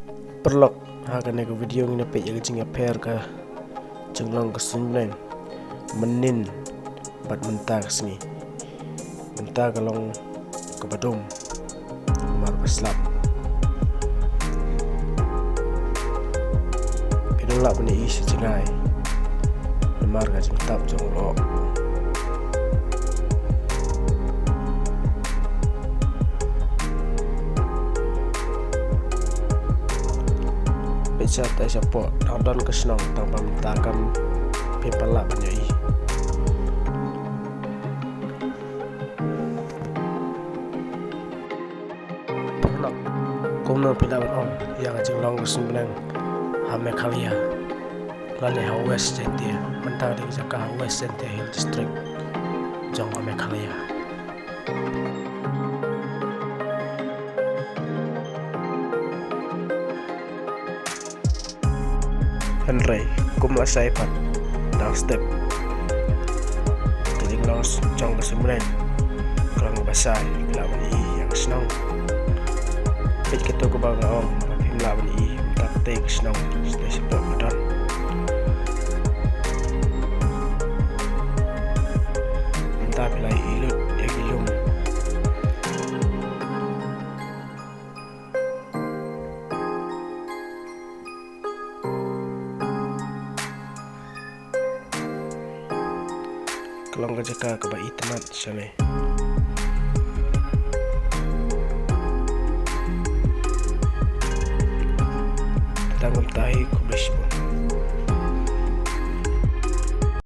Perlok hakan nego video ngina pe yaga jing aper ka jenglong ka sunblen menin bat mentah kesini mentah kalong ke badum mar baslap kedolak bani isi jengai mar ka jing tap jonglok Bisa tak support download ke senang tanpa mentakam pempelak banyak i. Perlok kumno pilawan on yang ajeng long kesembenang hame kalia lane ha west jentia mentang di jaka west jentia hill district jong hame kalia. Henry kumla saipan down step jadi los jong kesembulan kerang basai kelawan i yang senang pit ketu ke bang om tapi melawan i tak take senang stay support badan entah pilih ilut yang ilum kalau nggak jaka kebaik temat sana tanggung tahi kubis